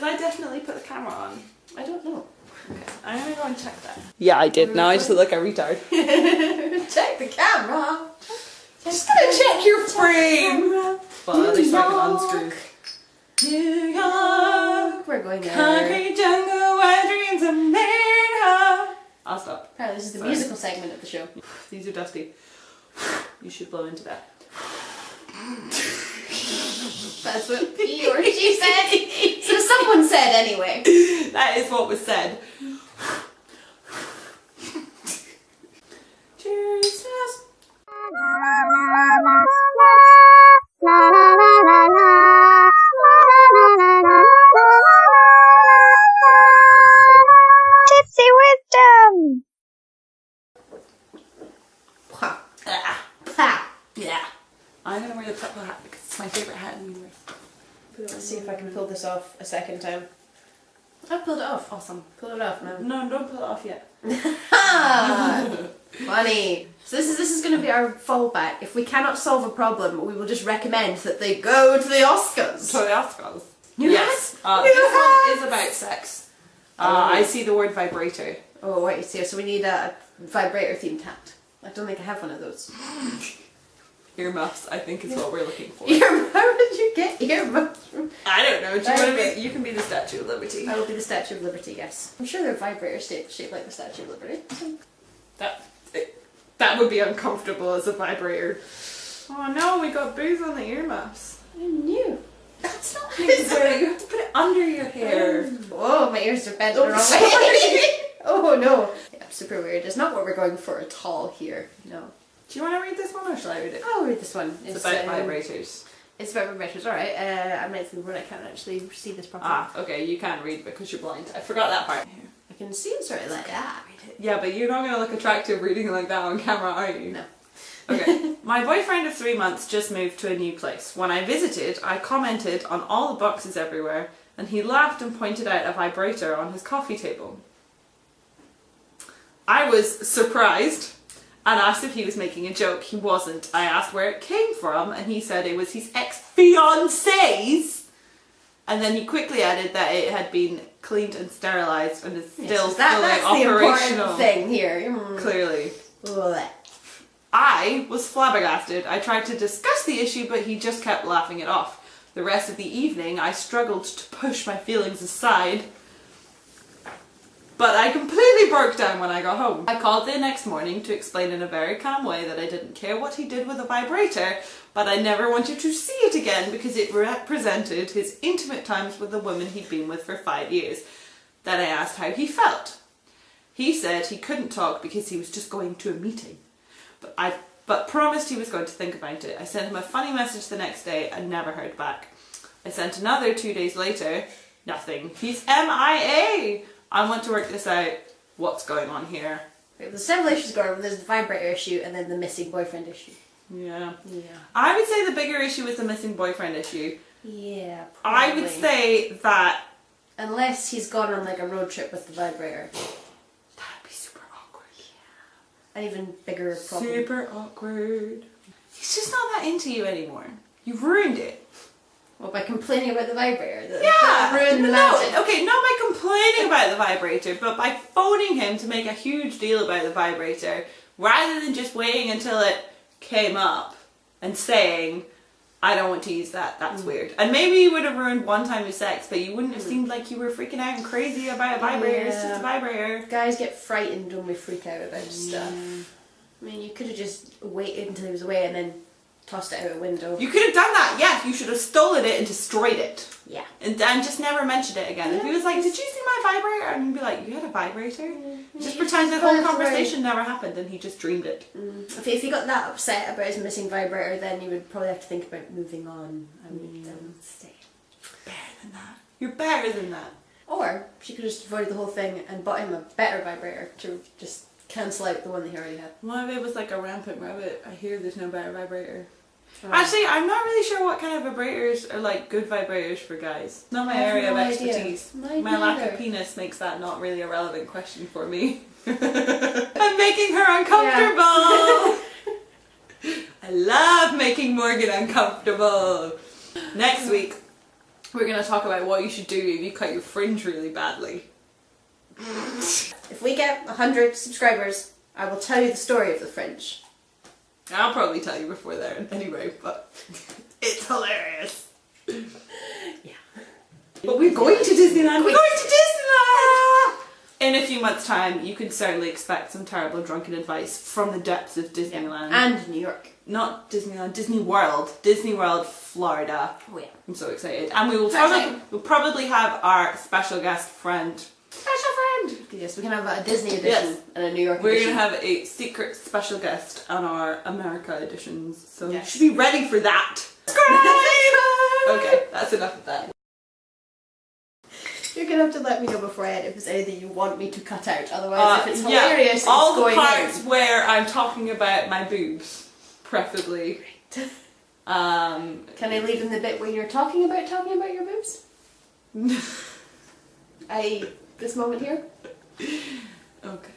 I definitely put the camera on? I don't know. Okay, I'm gonna go and check that. Yeah, I did. Now I just look like a retard. Check the camera. Just gonna check your frame. Well, at least I can unscrew. New York, we're going there. Concrete jungle where dreams are made of. I'll stop. Apparently this is the musical segment of the show. These are dusty. You should blow into that. That's what he or she said. So someone said anyway. That is what was said. Cheers. Tipsy wisdom. Yeah. I'm gonna wear the purple hat because it's my favorite hat in the universe. Let's see if I can pull this off a second time. I pulled it off. Awesome. Pull it off, man. No, don't pull it off yet. Funny. So this is going to be our fallback. If we cannot solve a problem, we will just recommend that they go to the Oscars. To the Oscars. New Yes. This one is about sex. I see the word vibrator. Oh, right. So we need a vibrator themed hat. I don't think I have one of those. Earmuffs, I think, is what we're looking for. How did you get earmuffs from? I don't know. Do you want to be? You can be the Statue of Liberty. I will be the Statue of Liberty. Yes. I'm sure they're vibrators shaped like the Statue of Liberty. That would be uncomfortable as a vibrator. Oh no, we got booze on the earmuffs. I knew. That's not how it's You have to put it under your hair. Oh, my ears are bent the wrong way. Oh no. Yeah, super weird. It's not what we're going for at all here. No. Do you want to read this one or shall I read it? I'll read this one. It's about vibrators. It's about vibrators, alright. I might think I can't actually see this properly. Ah, okay, you can't read because you're blind. I forgot that part. I can see it sort of like that. Yeah, but you're not going to look attractive reading like that on camera, are you? No. Okay. My boyfriend of 3 months just moved to a new place. When I visited, I commented on all the boxes everywhere, and he laughed and pointed out a vibrator on his coffee table. I was surprised and asked if he was making a joke. He wasn't. I asked where it came from, and he said it was his ex-fiancee's. And then he quickly added that it had been cleaned and sterilised and is still that's fully operational. The important thing here. Clearly. Blech. I was flabbergasted. I tried to discuss the issue, but he just kept laughing it off. The rest of the evening, I struggled to push my feelings aside, but I completely broke down when I got home. I called the next morning to explain in a very calm way that I didn't care what he did with a vibrator, but I never wanted to see it again because it represented his intimate times with the woman he'd been with for 5 years. Then I asked how he felt. He said he couldn't talk because he was just going to a meeting, but promised he was going to think about it. I sent him a funny message the next day and never heard back. I sent another 2 days later. Nothing. He's MIA! I want to work this out. What's going on here? There's several issues going on. There's the vibrator issue and then the missing boyfriend issue. Yeah. Yeah. I would say the bigger issue is the missing boyfriend issue. Yeah, probably. I would say that... Unless he's gone on like a road trip with the vibrator. That'd be super awkward. Yeah. An even bigger problem. Super awkward. He's just not that into you anymore. You've ruined it. Well, by complaining about the vibrator. Yeah! Ruined the magic. Okay, not by complaining about the vibrator, but by phoning him to make a huge deal about the vibrator, rather than just waiting until it came up and saying, I don't want to use that, that's weird. And maybe you would have ruined one time of sex, but you wouldn't have seemed like you were freaking out and crazy about a vibrator. It's just a vibrator. Guys get frightened when we freak out about stuff. I mean, you could have just waited until he was away and then tossed it out a window. You could have done that, yes. You should have stolen it and destroyed it. Yeah. And just never mentioned it again. If he was like, did you see my vibrator? And you'd be like, you had a vibrator? Just pretend the whole conversation never happened and he just dreamed it. If he got that upset about his missing vibrator, then you would probably have to think about moving on and stay. Better than that. You're better than that. Or she could have just avoided the whole thing and bought him a better vibrator to just cancel out the one that he already had. What if it was like a rampant rabbit? I hear there's no better vibrator. Actually, I'm not really sure what kind of vibrators are like good vibrators for guys. Not my area of expertise. My lack of penis makes that not really a relevant question for me. I'm making her uncomfortable! I love making Morgan uncomfortable! Next week, we're going to talk about what you should do if you cut your fringe really badly. If we get 100 subscribers, I will tell you the story of the fringe. I'll probably tell you before there anyway, but it's hilarious. Yeah. But we're going to Disneyland! We're going to Disneyland! In a few months' time, you can certainly expect some terrible drunken advice from the depths of Disneyland. And New York. Not Disneyland, Disney World. Disney World, Florida. Oh yeah. I'm so excited. And we will Exciting. probably have our special guest friend. Special friend! Yes, we can have a Disney edition Yes. and a New York We're edition. going to have a secret special guest on our America editions. So Yes. you should be ready for that. Subscribe! Okay, that's enough of that. You're gonna have to let me know before I edit if there's anything you want me to cut out. Otherwise, if it's hilarious, all it's the going parts in. where I'm talking about my boobs, preferably. Can I leave in the bit where you're talking about your boobs? This moment here? Okay.